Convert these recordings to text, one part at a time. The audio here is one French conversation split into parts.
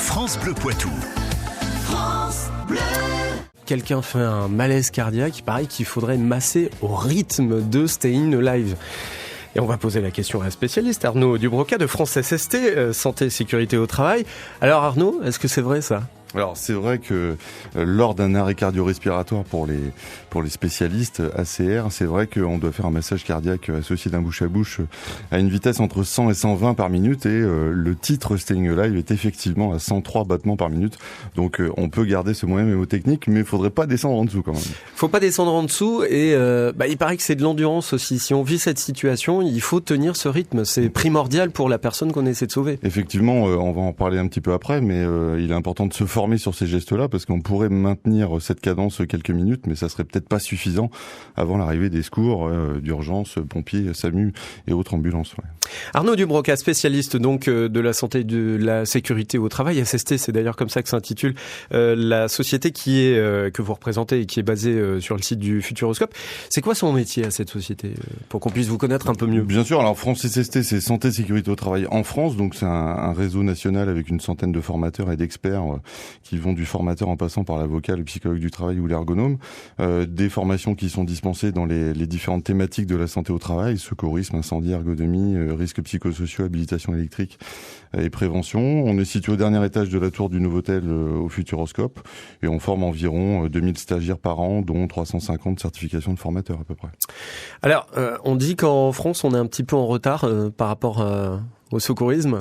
France Bleu Poitou. France Bleu. Quelqu'un fait un malaise cardiaque, il paraît qu'il faudrait masser au rythme de Stayin' Alive. Et on va poser la question à un spécialiste, Arnaud Dubroca de France SST, Santé et Sécurité au Travail. Alors Arnaud, est-ce que c'est vrai ça ? Alors c'est vrai que lors d'un arrêt cardio-respiratoire pour les spécialistes ACR, c'est vrai qu'on doit faire un massage cardiaque associé d'un bouche à bouche à une vitesse entre 100 et 120 par minute, et le titre Stayin' Alive est effectivement à 103 battements par minute. Donc on peut garder ce moyen mémotechnique, mais il faudrait pas descendre en dessous quand même. Faut pas descendre en dessous, et il paraît que c'est de l'endurance aussi. Si on vit cette situation, il faut tenir ce rythme. C'est primordial pour la personne qu'on essaie de sauver. Effectivement, on va en parler un petit peu après, mais il est important de se former sur ces gestes-là, parce qu'on pourrait maintenir cette cadence quelques minutes, mais ça serait peut-être pas suffisant avant l'arrivée des secours d'urgence, pompiers, SAMU et autres ambulances. Ouais. Arnaud Dubroca, spécialiste donc de la santé et de la sécurité au travail. SST, c'est d'ailleurs comme ça que s'intitule la société qui est que vous représentez et qui est basée sur le site du Futuroscope. C'est quoi son métier à cette société, pour qu'on puisse vous connaître un peu mieux ? Bien sûr, alors France SST, c'est Santé et Sécurité au Travail en France, donc c'est un réseau national avec une centaine de formateurs et d'experts qui vont du formateur en passant par l'avocat, le psychologue du travail ou l'ergonome. Des formations qui sont dispensées dans les différentes thématiques de la santé au travail, secourisme, incendie, ergonomie, risques psychosociaux, habilitation électrique et prévention. On est situé au dernier étage de la tour du Novotel au Futuroscope, et on forme environ 2000 stagiaires par an, dont 350 certifications de formateurs à peu près. Alors, on dit qu'en France, on est un petit peu en retard par rapport au secourisme.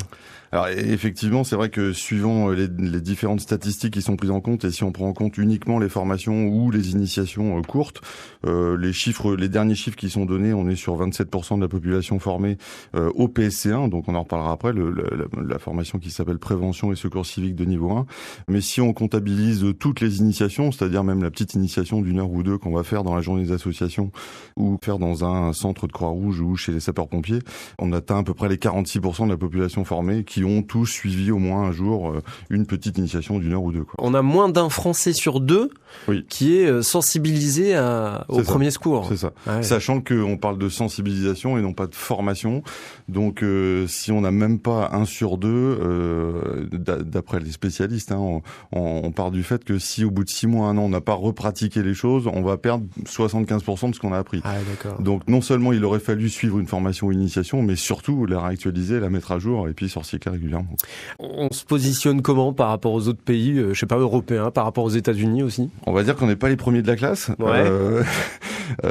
Alors effectivement, c'est vrai que suivant les différentes statistiques qui sont prises en compte, et si on prend en compte uniquement les formations ou les initiations courtes, les derniers chiffres qui sont donnés, on est sur 27% de la population formée au PSC1, donc on en reparlera après, la formation qui s'appelle Prévention et Secours civique de niveau 1. Mais si on comptabilise toutes les initiations, c'est-à-dire même la petite initiation d'une heure ou deux qu'on va faire dans la journée des associations ou faire dans un centre de Croix-Rouge ou chez les sapeurs-pompiers, on atteint à peu près les 46% de la population formée qui ont tous suivi au moins un jour une petite initiation d'une heure ou deux. On a moins d'un Français sur deux qui est sensibilisé au premier secours. C'est ça. Ouais. Sachant qu'on parle de sensibilisation et non pas de formation. Donc si on n'a même pas un sur deux, d'après les spécialistes, on part du fait que si au bout de 6 mois, 1 an, on n'a pas repratiqué les choses, on va perdre 75% de ce qu'on a appris. Ah, d'accord. Donc non seulement il aurait fallu suivre une formation ou une initiation, mais surtout la réactualiser, la mettre à jour et puis sortir régulièrement. On se positionne comment par rapport aux autres pays, européens, par rapport aux États-Unis aussi ? On va dire qu'on n'est pas les premiers de la classe. Ouais.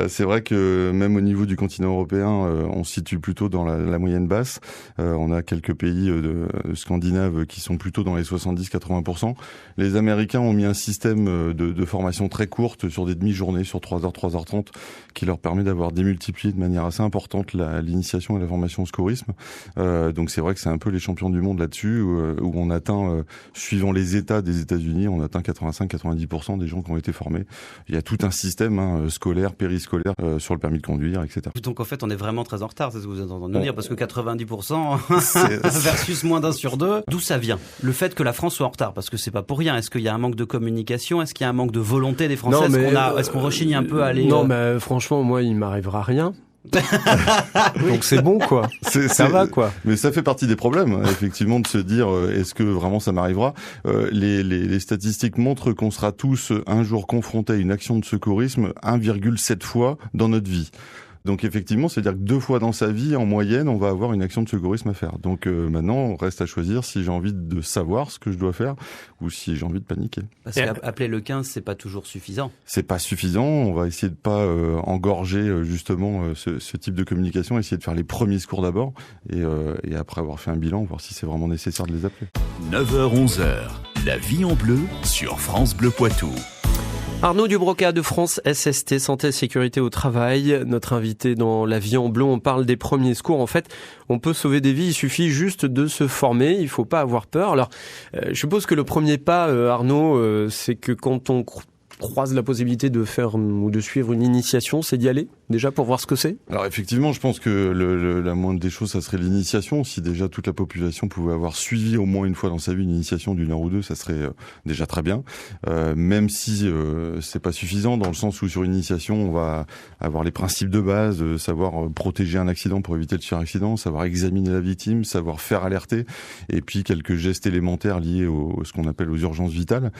C'est vrai que même au niveau du continent européen, on se situe plutôt dans la moyenne basse. On a quelques pays scandinaves qui sont plutôt dans les 70-80%. Les Américains ont mis un système de formation très courte sur des demi-journées, sur 3h, 3h30, qui leur permet d'avoir démultiplié de manière assez importante l'initiation et la formation au secourisme. Donc c'est vrai que c'est un peu les champions du monde là-dessus, où on atteint, suivant les États des États-Unis, on atteint 85-90% des gens qui ont été formés. Il y a tout un système scolaire, périscolaire, sur le permis de conduire, etc. Donc en fait, on est vraiment très en retard, c'est ce que vous êtes en train de nous dire, parce que 90% versus moins d'un sur deux. D'où ça vient ? Le fait que la France soit en retard, parce que c'est pas pour rien. Est-ce qu'il y a un manque de communication ? Est-ce qu'il y a un manque de volonté des Français ? Est-ce qu'on rechigne un peu à aller... Non, mais franchement, moi, il m'arrivera rien. Donc c'est bon quoi. Ça va quoi. Mais ça fait partie des problèmes, effectivement, de se dire est-ce que vraiment ça m'arrivera. Les statistiques montrent qu'on sera tous un jour confrontés à une action de secourisme 1,7 fois dans notre vie. Donc effectivement, c'est-à-dire que 2 fois dans sa vie, en moyenne, on va avoir une action de secourisme à faire. Donc maintenant, on reste à choisir si j'ai envie de savoir ce que je dois faire ou si j'ai envie de paniquer. Parce qu'appeler le 15, c'est pas toujours suffisant. C'est pas suffisant. On va essayer de pas engorger justement ce type de communication, essayer de faire les premiers secours d'abord et après avoir fait un bilan, voir si c'est vraiment nécessaire de les appeler. 9h-11h, la vie en bleu sur France Bleu Poitou. Arnaud Dubroca de France SST, Santé et Sécurité au Travail. Notre invité dans La Vie en Bleu, on parle des premiers secours. En fait, on peut sauver des vies, il suffit juste de se former, il faut pas avoir peur. Alors, je suppose que le premier pas, Arnaud, c'est que quand on croisent la possibilité de faire ou de suivre une initiation, c'est d'y aller déjà pour voir ce que c'est? Alors effectivement, je pense que la moindre des choses, ça serait l'initiation. Si déjà toute la population pouvait avoir suivi au moins une fois dans sa vie une initiation d'1 heure ou 2, ça serait déjà très bien. Même si c'est pas suffisant, dans le sens où sur une initiation, on va avoir les principes de base, savoir protéger un accident pour éviter le suraccident, savoir examiner la victime, savoir faire alerter, et puis quelques gestes élémentaires liés ce qu'on appelle aux urgences vitales.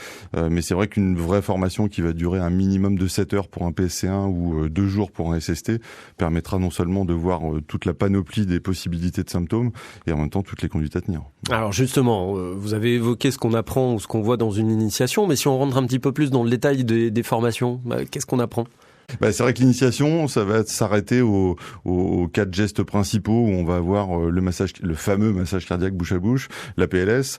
Mais c'est vrai qu'une vraie formation qui va durer un minimum de 7 heures pour un PSC1 ou 2 jours pour un SST permettra non seulement de voir toute la panoplie des possibilités de symptômes et en même temps toutes les conduites à tenir. Alors justement, vous avez évoqué ce qu'on apprend ou ce qu'on voit dans une initiation, mais si on rentre un petit peu plus dans le détail des formations, qu'est-ce qu'on apprend ? C'est vrai que l'initiation, ça va s'arrêter aux 4 gestes principaux où on va avoir le fameux massage cardiaque bouche à bouche, la PLS,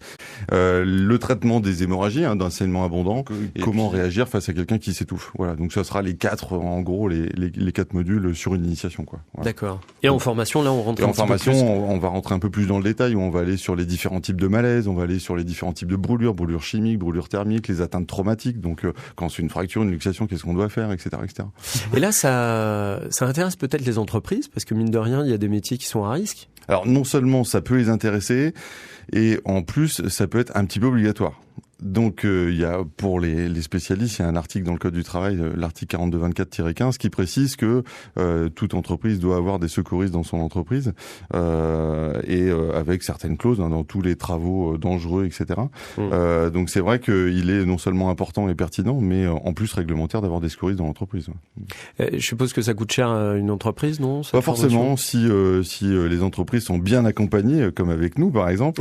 le traitement des hémorragies, d'un saignement abondant, et comment réagir face à quelqu'un qui s'étouffe. Voilà, donc ça sera les 4, en gros, les 4 modules sur une initiation, quoi. Voilà. D'accord. Et en formation, là, on rentre un petit peu plus. On va rentrer un peu plus dans le détail, où on va aller sur les différents types de malaise, on va aller sur les différents types de brûlures chimiques, brûlures thermiques, les atteintes traumatiques. Donc, quand c'est une fracture, une luxation, qu'est-ce qu'on doit faire, etc., etc. Et là, ça intéresse peut-être les entreprises, parce que mine de rien, il y a des métiers qui sont à risque. Alors, non seulement ça peut les intéresser, et en plus, ça peut être un petit peu obligatoire. Donc, il y a pour les spécialistes, il y a un article dans le Code du travail, l'article 4224-15, qui précise que toute entreprise doit avoir des secouristes dans son entreprise, et avec certaines clauses dans tous les travaux dangereux, etc. Donc, c'est vrai qu'il est non seulement important et pertinent, mais en plus réglementaire d'avoir des secouristes dans l'entreprise. Je suppose que ça coûte cher à une entreprise, non ? Pas forcément. Si les entreprises sont bien accompagnées, comme avec nous, par exemple,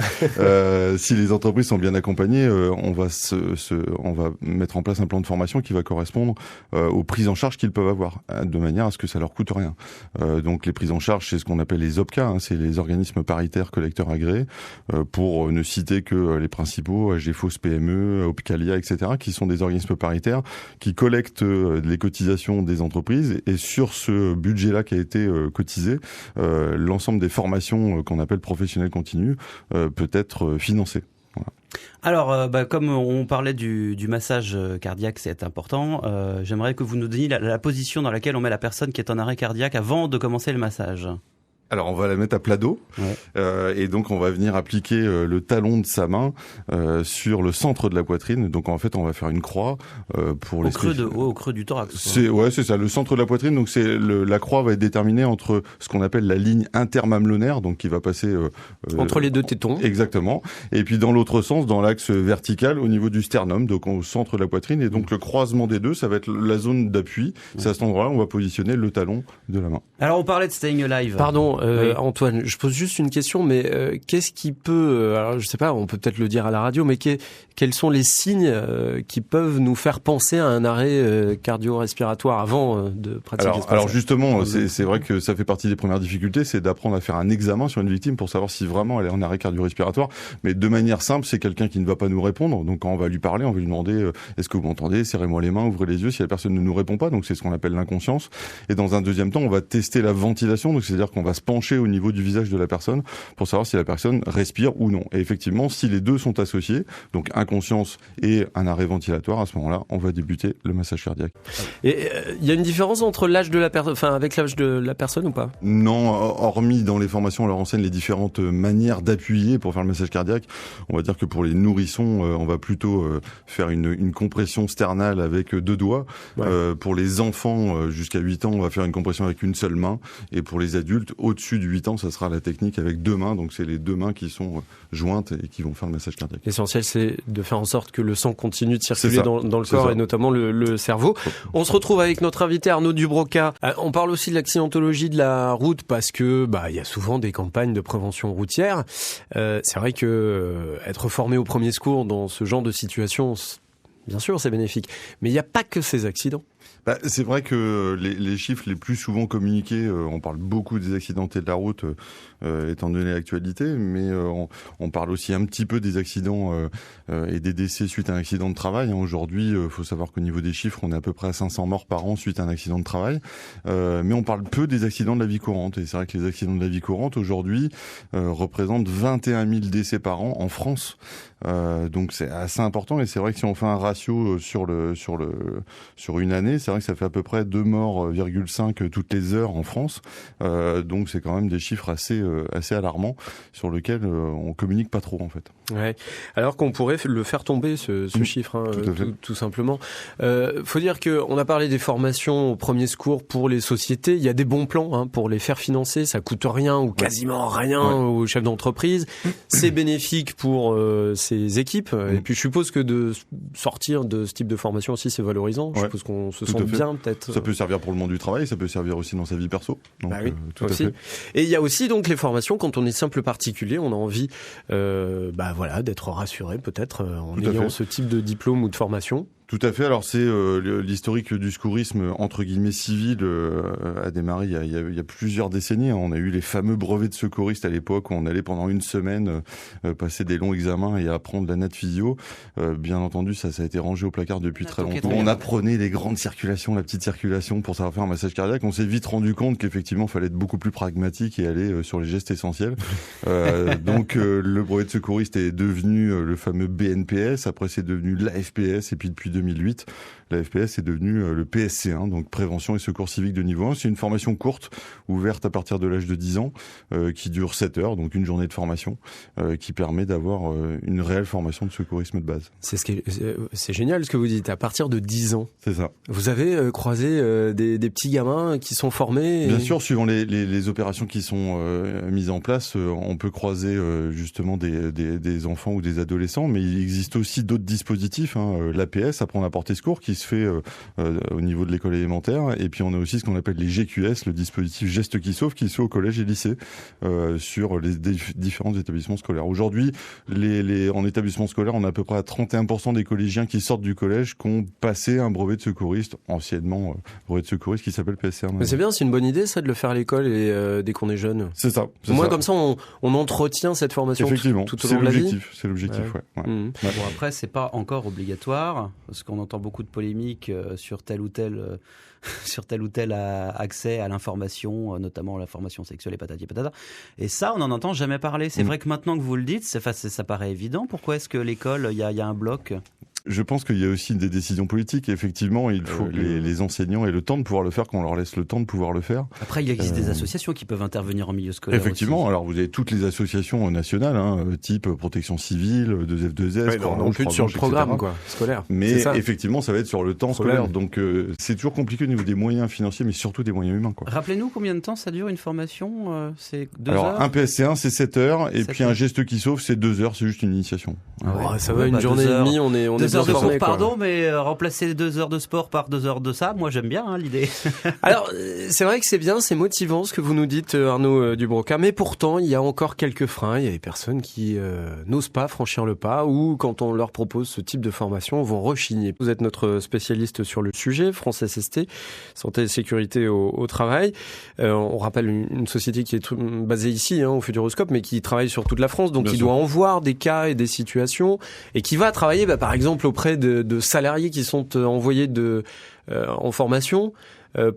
si les entreprises sont bien accompagnées, on va mettre en place un plan de formation qui va correspondre aux prises en charge qu'ils peuvent avoir, de manière à ce que ça leur coûte rien. Donc les prises en charge, c'est ce qu'on appelle les OPCA, c'est les organismes paritaires collecteurs agréés, pour ne citer que les principaux, AGFOS PME, Opcalia, etc., qui sont des organismes paritaires qui collectent les cotisations des entreprises, et sur ce budget-là qui a été cotisé, l'ensemble des formations qu'on appelle professionnelles continues peut être financé. Voilà. Alors, comme on parlait du massage cardiaque, c'est important, j'aimerais que vous nous donniez la position dans laquelle on met la personne qui est en arrêt cardiaque avant de commencer le massage. Alors on va la mettre à plat dos, et donc on va venir appliquer le talon de sa main sur le centre de la poitrine. Donc en fait on va faire une croix pour au creux du thorax. C'est ça, le centre de la poitrine. Donc la croix va être déterminée entre ce qu'on appelle la ligne intermamelonnaire, donc qui va passer entre les deux tétons. Exactement. Et puis dans l'autre sens, dans l'axe vertical, au niveau du sternum, donc au centre de la poitrine. Et donc le croisement des deux, ça va être la zone d'appui. C'est à cet endroit-là on va positionner le talon de la main. Alors on parlait de Staying Alive. Pardon. Oui. Antoine, je pose juste une question, mais qu'est-ce qui peut, alors je sais pas, on peut peut-être le dire à la radio, mais quels sont les signes qui peuvent nous faire penser à un arrêt cardio-respiratoire avant de pratiquer ce massage ? Alors justement, c'est vrai que ça fait partie des premières difficultés, c'est d'apprendre à faire un examen sur une victime pour savoir si vraiment elle est en arrêt cardio-respiratoire. Mais de manière simple, c'est quelqu'un qui ne va pas nous répondre. Donc quand on va lui parler, on va lui demander est-ce que vous m'entendez ? Serrez-moi les mains, ouvrez les yeux. Si la personne ne nous répond pas, donc c'est ce qu'on appelle l'inconscience. Et dans un deuxième temps, on va tester la ventilation, donc c'est-à-dire qu'on va se pencher au niveau du visage de la personne pour savoir si la personne respire ou non. Et effectivement, si les deux sont associés, donc inconscience et un arrêt ventilatoire, à ce moment-là, on va débuter le massage cardiaque. Et il y a une différence entre l'âge de la personne, enfin avec l'âge de la personne ou pas ? Non, hormis dans les formations, on leur enseigne les différentes manières d'appuyer pour faire le massage cardiaque. On va dire que pour les nourrissons, on va plutôt faire une compression sternale avec 2 doigts. Ouais. Pour les enfants jusqu'à 8 ans, on va faire une compression avec une seule main. Et pour les adultes, au-dessus de 8 ans, ça sera la technique avec 2 mains. Donc c'est les 2 mains qui sont jointes et qui vont faire le massage cardiaque. L'essentiel, c'est de faire en sorte que le sang continue de circuler dans le corps et notamment le cerveau. On se retrouve avec notre invité Arnaud Dubroca. On parle aussi de l'accidentologie de la route parce que il y a souvent des campagnes de prévention routière. C'est vrai que être formé au premier secours dans ce genre de situation, bien sûr, c'est bénéfique. Mais il n'y a pas que ces accidents. C'est vrai que les chiffres les plus souvent communiqués, on parle beaucoup des accidentés de la route, étant donné l'actualité, mais on parle aussi un petit peu des accidents et des décès suite à un accident de travail. Aujourd'hui, faut savoir qu'au niveau des chiffres, on est à peu près à 500 morts par an suite à un accident de travail, mais on parle peu des accidents de la vie courante. Et c'est vrai que les accidents de la vie courante, aujourd'hui, représentent 21 000 décès par an en France. Donc c'est assez important, et c'est vrai que si on fait un ratio sur une année, c'est vrai que ça fait à peu près 2 morts,5 toutes les heures en France. Donc c'est quand même des chiffres assez alarmants sur lesquels on communique pas trop en fait. Ouais. Alors qu'on pourrait le faire tomber ce chiffre, tout simplement. Faut dire que on a parlé des formations au premier secours pour les sociétés. Il y a des bons plans pour les faire financer. Ça coûte rien ou quasiment rien aux chefs d'entreprise. C'est bénéfique pour ces équipes. Et puis je suppose que de sortir de ce type de formation aussi, c'est valorisant. Je suppose qu'on se sent bien peut-être. Ça peut servir pour le monde du travail, ça peut servir aussi dans sa vie perso. Donc, oui, tout aussi. à fait. Et il y a aussi donc les formations quand on est simple particulier, on a envie d'être rassuré peut-être en ayant ce type de diplôme ou de formation. Tout à fait. Alors c'est l'historique du secourisme entre guillemets civil a démarré il y a plusieurs décennies. On a eu les fameux brevets de secouriste à l'époque où on allait pendant une semaine passer des longs examens et apprendre la nat physio. Bien entendu, ça a été rangé au placard depuis très longtemps. On apprenait les grandes circulations, la petite circulation pour savoir faire un massage cardiaque. On s'est vite rendu compte qu'effectivement, il fallait être beaucoup plus pragmatique et aller sur les gestes essentiels. Donc le brevet de secouriste est devenu le fameux BNPS. Après, c'est devenu l'AFPS et puis depuis 2008, la FPS est devenue le PSC1, donc prévention et secours civique de niveau 1. C'est une formation courte, ouverte à partir de l'âge de 10 ans, qui dure 7 heures, donc une journée de formation, qui permet d'avoir une réelle formation de secourisme de base. C'est génial ce que vous dites, à partir de 10 ans. C'est ça. Vous avez croisé des petits gamins qui sont formés Bien sûr, suivant les opérations qui sont mises en place, on peut croiser justement des enfants ou des adolescents, mais il existe aussi d'autres dispositifs, l'APS, apprendre à porter secours, qui se fait au niveau de l'école élémentaire, et puis on a aussi ce qu'on appelle les GQS, le dispositif Gestes qui sauvent, qui se fait au collège et lycée sur les différents établissements scolaires. Aujourd'hui, en établissement scolaire, on a à peu près à 31% des collégiens qui sortent du collège qui ont passé un brevet de secouriste, anciennement brevet de secouriste, qui s'appelle PSR. Mais c'est bien, c'est une bonne idée ça de le faire à l'école et dès qu'on est jeune. C'est ça. Au moins comme ça, on entretient cette formation tout au long de la vie. C'est l'objectif, ouais. Bon, après, c'est pas encore obligatoire, parce qu'on entend beaucoup de polémiques sur tel ou tel accès à l'information, notamment l'information sexuelle et patati patata. Et ça, on n'en entend jamais parler. C'est vrai que maintenant que vous le dites, ça paraît évident. Pourquoi est-ce que l'école, il y a un bloc ? Je pense qu'il y a aussi des décisions politiques. Et effectivement, il faut que les enseignants aient le temps de pouvoir le faire, qu'on leur laisse le temps de pouvoir le faire. Après, il existe des associations qui peuvent intervenir en milieu scolaire. Effectivement. Aussi. Alors, vous avez toutes les associations nationales, type protection civile, 2F2S, non plus sur le programme, scolaire. Mais effectivement, ça va être sur le temps scolaire. Donc, c'est toujours compliqué au niveau des moyens financiers, mais surtout des moyens humains, Rappelez-nous combien de temps ça dure une formation, c'est 2 heures. Alors, un PSC1, c'est 7 heures, et puis un geste qui sauve, c'est 2 heures, c'est juste une initiation. Ça va, une journée et demie, on est 2 heures de formé, cours, pardon, mais remplacer les 2 heures de sport par 2 heures de ça, moi j'aime bien l'idée. Alors, c'est vrai que c'est bien, c'est motivant ce que vous nous dites, Arnaud Dubroca, mais pourtant, il y a encore quelques freins. Il y a des personnes qui n'osent pas franchir le pas, ou quand on leur propose ce type de formation, vont rechigner. Vous êtes notre spécialiste sur le sujet, France SST, Santé et Sécurité au travail. On rappelle une société qui est basée ici, au Futuroscope, mais qui travaille sur toute la France, donc qui doit en voir des cas et des situations, et qui va travailler, par exemple, auprès de salariés qui sont envoyés en formation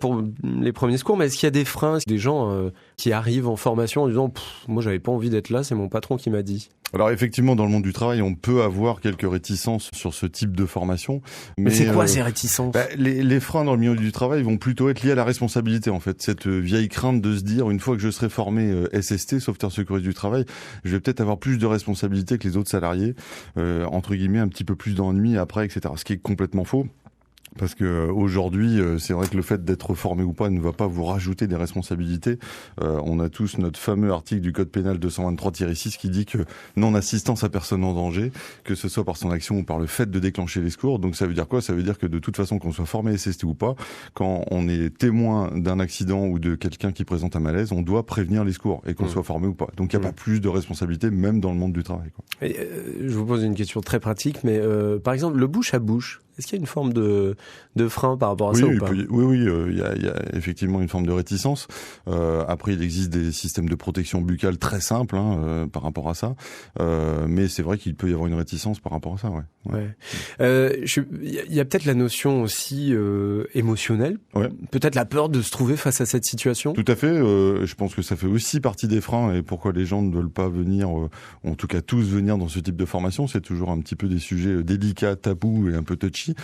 pour les premiers secours. Mais est-ce qu'il y a des freins, des gens qui arrivent en formation en disant moi j'avais pas envie d'être là, c'est mon patron qui m'a dit? Alors effectivement, dans le monde du travail, on peut avoir quelques réticences sur ce type de formation. Mais c'est quoi ces réticences? Les freins dans le milieu du travail vont plutôt être liés à la responsabilité, en fait. Cette vieille crainte de se dire, une fois que je serai formé SST, sauveteur secouriste du travail, je vais peut-être avoir plus de responsabilités que les autres salariés, entre guillemets, un petit peu plus d'ennui après, etc. Ce qui est complètement faux. Parce que aujourd'hui, c'est vrai que le fait d'être formé ou pas ne va pas vous rajouter des responsabilités. On a tous notre fameux article du Code pénal 223-6 qui dit que non-assistance à personne en danger, que ce soit par son action ou par le fait de déclencher les secours. Donc ça veut dire quoi? Ça veut dire que de toute façon, qu'on soit formé SST ou pas, quand on est témoin d'un accident ou de quelqu'un qui présente un malaise, on doit prévenir les secours, et qu'on soit formé ou pas. Donc il n'y a pas plus de responsabilité, même dans le monde du travail. Et, je vous pose une question très pratique, mais par exemple, le bouche à bouche, Est-ce qu'il y a une forme de frein par rapport à ça ou pas ? Oui, il y a effectivement une forme de réticence. Après, il existe des systèmes de protection buccale très simples par rapport à ça, mais c'est vrai qu'il peut y avoir une réticence par rapport à ça. Il y a peut-être la notion aussi émotionnelle, peut-être la peur de se trouver face à cette situation. Tout à fait. Je pense que ça fait aussi partie des freins et pourquoi les gens ne veulent pas venir, en tout cas tous venir dans ce type de formation. C'est toujours un petit peu des sujets délicats, tabous et un peu touchy.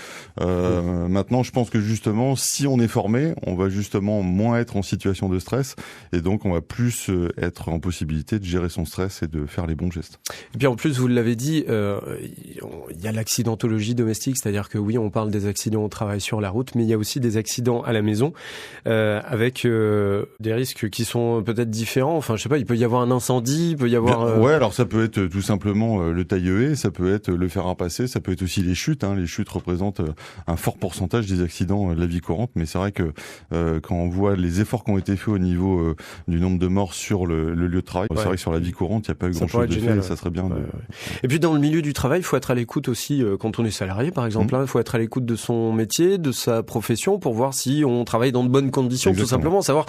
Maintenant, je pense que justement, si on est formé, on va justement moins être en situation de stress et donc on va plus être en possibilité de gérer son stress et de faire les bons gestes. Et puis en plus, vous l'avez dit, il y a l'accidentologie domestique, c'est-à-dire que oui, on parle des accidents au travail sur la route, mais il y a aussi des accidents à la maison avec des risques qui sont peut-être différents. Enfin, je sais pas, il peut y avoir un incendie, il peut y avoir... Ouais, alors ça peut être tout simplement le taille-haie, ça peut être le fer à repasser, ça peut être aussi les chutes. Les chutes représentent un fort pourcentage des accidents de la vie courante, mais c'est vrai que quand on voit les efforts qui ont été faits au niveau du nombre de morts sur le lieu de travail, c'est vrai que sur la vie courante, il n'y a pas eu grand-chose de fait, et ça serait bien. Et puis dans le milieu du travail, il faut être à l'écoute aussi, quand on est salarié par exemple, il faut être à l'écoute de son métier, de sa profession, pour voir si on travaille dans de bonnes conditions. Exactement. Tout simplement, savoir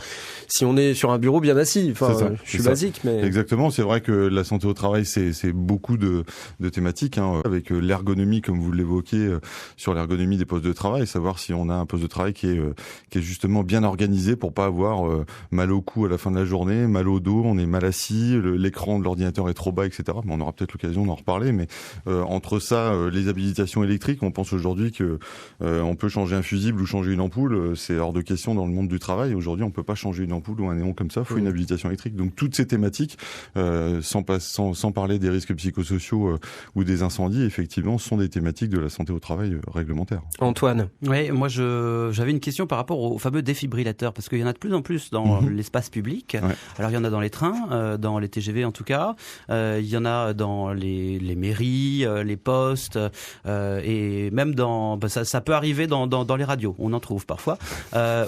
si on est sur un bureau bien assis. Enfin, je suis basique, mais... Exactement, c'est vrai que la santé au travail, c'est beaucoup de thématiques, avec l'ergonomie, comme vous l'évoquiez, sur l'ergonomie des postes de travail, savoir si on a un poste de travail qui est justement bien organisé pour pas avoir mal au cou à la fin de la journée, mal au dos, on est mal assis, l'écran de l'ordinateur est trop bas, etc. On aura peut-être l'occasion d'en reparler, mais entre ça, les habilitations électriques, on pense aujourd'hui que on peut changer un fusible ou changer une ampoule, c'est hors de question dans le monde du travail. Aujourd'hui, on peut pas changer une ampoule ou un néon comme ça, il faut une habilitation électrique. Donc toutes ces thématiques, sans parler des risques psychosociaux ou des incendies, effectivement, sont des thématiques de la santé au travail réglementaire. Antoine. Oui, moi j'avais une question par rapport aux fameux défibrillateurs, parce qu'il y en a de plus en plus dans l'espace public. Ouais. Alors il y en a dans les trains, dans les TGV en tout cas, il y en a dans les mairies, les postes, et même dans ça peut arriver dans les radios, on en trouve parfois.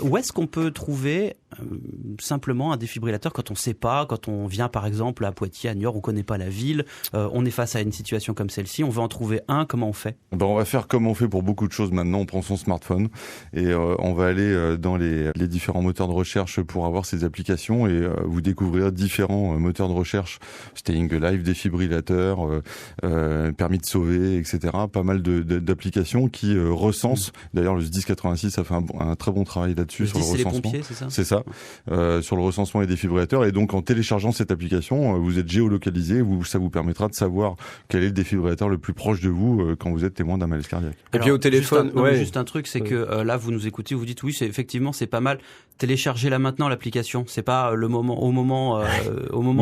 Où est-ce qu'on peut trouver simplement un défibrillateur quand on sait pas, quand on vient par exemple à Poitiers, à Niort, on connaît pas la ville, on est face à une situation comme celle-ci, on veut en trouver un, comment on fait ? On va faire comme on fait pour beaucoup de choses maintenant, on prend son smartphone et on va aller dans les différents moteurs de recherche pour avoir ces applications et vous découvrirez différents moteurs de recherche, Staying Alive, défibrillateur, permis de sauver, etc. Pas mal d'applications qui recensent, d'ailleurs le SDIS 86 a fait un très bon travail là-dessus sur le recensement. C'est les pompiers, c'est ça ? C'est ça, sur le recensement des défibrillateurs et donc en téléchargeant cette application, vous êtes géolocalisé, ça vous permettra de savoir quel est le défibrillateur le plus proche de vous quand vous êtes témoin d'un malaise cardiaque. Et puis au téléphone, juste un truc, c'est que là vous nous écoutez, vous dites oui, c'est pas mal. Téléchargez-la maintenant l'application. C'est pas au moment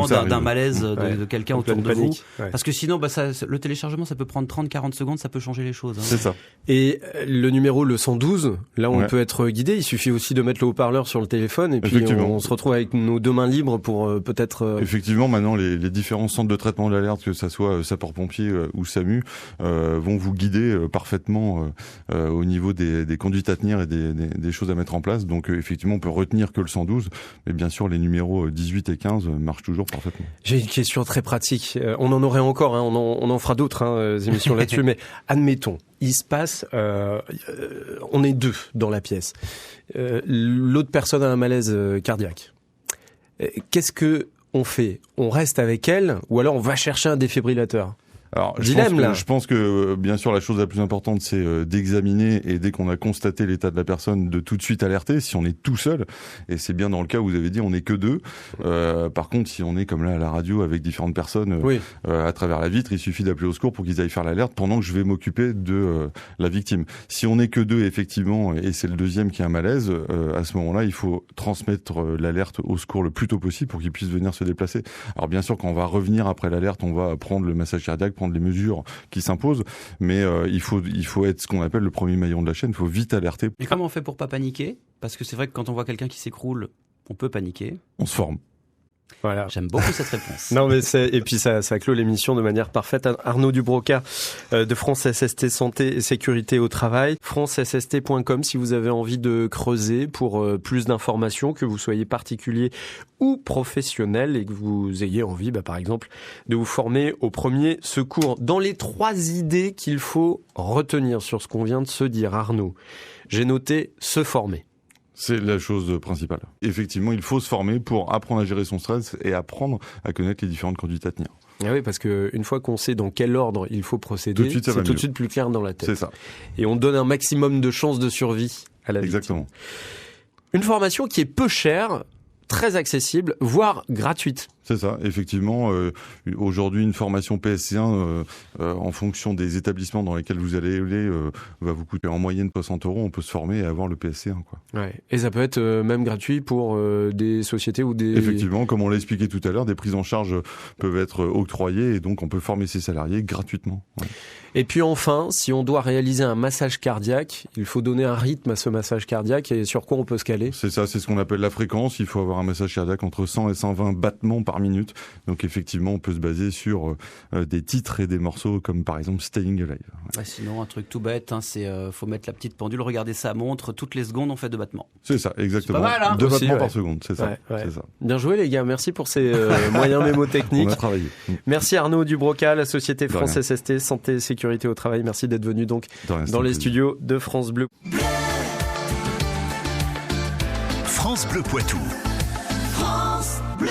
d'un malaise de quelqu'un autour de vous. Ouais. Parce que sinon, le téléchargement, ça peut prendre 30-40 secondes, ça peut changer les choses. C'est ça. Et le numéro, le 112, là on peut être guidé. Il suffit aussi de mettre le haut-parleur sur le téléphone et puis on se retrouve avec nos deux mains libres pour peut-être... Effectivement, maintenant les différents centres de traitement de l'alerte, que ça soit sapeurs-pompiers ou SAMU, vont vous guider parfaitement au niveau des conduites à tenir et des choses à mettre en place. Donc effectivement, on peut retenir que le 112, mais bien sûr les numéros 18 et 15 marchent toujours parfaitement. J'ai une question très pratique. On en aurait encore, on en fera d'autres émissions là-dessus, mais admettons, il se passe, on est deux dans la pièce. L'autre personne a un malaise cardiaque. Qu'est-ce que on fait ? On reste avec elle ou alors on va chercher un défibrillateur ? Alors, je pense que bien sûr la chose la plus importante c'est d'examiner et dès qu'on a constaté l'état de la personne de tout de suite alerter si on est tout seul et c'est bien dans le cas où vous avez dit on n'est que deux. Par contre si on est comme là à la radio avec différentes personnes à travers la vitre, il suffit d'appeler au secours pour qu'ils aillent faire l'alerte pendant que je vais m'occuper de la victime. Si on n'est que deux effectivement et c'est le deuxième qui a un malaise, à ce moment-là il faut transmettre l'alerte au secours le plus tôt possible pour qu'il puisse venir se déplacer. Alors bien sûr quand on va revenir après l'alerte on va prendre le massage cardiaque, prendre les mesures qui s'imposent, mais il faut être ce qu'on appelle le premier maillon de la chaîne, il faut vite alerter. Et comment on fait pour pas paniquer ? Parce que c'est vrai que quand on voit quelqu'un qui s'écroule, on peut paniquer. On se forme. Voilà. J'aime beaucoup cette réponse. Non, mais et puis ça clôt l'émission de manière parfaite. Arnaud Dubroca de France SST Santé et Sécurité au Travail. francesst.com si vous avez envie de creuser pour plus d'informations, que vous soyez particulier ou professionnel et que vous ayez envie, par exemple, de vous former au premier secours. Dans les 3 idées qu'il faut retenir sur ce qu'on vient de se dire, Arnaud, j'ai noté se former. C'est la chose principale. Effectivement, il faut se former pour apprendre à gérer son stress et apprendre à connaître les différentes conduites à tenir. Ah oui, parce que une fois qu'on sait dans quel ordre il faut procéder, c'est tout de suite plus clair dans la tête. C'est ça. Et on donne un maximum de chances de survie à la victime. Exactement. Une formation qui est peu chère, très accessible, voire gratuite. C'est ça, effectivement. Aujourd'hui, une formation PSC1, en fonction des établissements dans lesquels vous allez aller, va vous coûter en moyenne 60 €. On peut se former et avoir le PSC1, quoi. Ouais. Et ça peut être même gratuit pour des sociétés ou des... Effectivement, comme on l'a expliqué tout à l'heure, des prises en charge peuvent être octroyées et donc on peut former ses salariés gratuitement. Ouais. Et puis enfin, si on doit réaliser un massage cardiaque, il faut donner un rythme à ce massage cardiaque et sur quoi on peut se caler. C'est ça, c'est ce qu'on appelle la fréquence. Il faut avoir un massage cardiaque entre 100 et 120 battements par minute. Donc effectivement, on peut se baser sur des titres et des morceaux comme par exemple Staying Alive. Ouais. Ouais, sinon, un truc tout bête, c'est faut mettre la petite pendule, regarder sa montre, toutes les secondes on fait 2 battements. C'est ça, exactement. C'est pas mal, hein. 2 Aussi, battements par seconde, c'est ça. Ouais. C'est ça. Bien joué les gars, merci pour ces moyens mémotechniques. On a travaillé. Merci Arnaud Dubroca, la société France rien. SST Santé et Sécurité au Travail. Merci d'être venu donc dans les studios de France Bleu. France Bleu Poitou. France Bleu.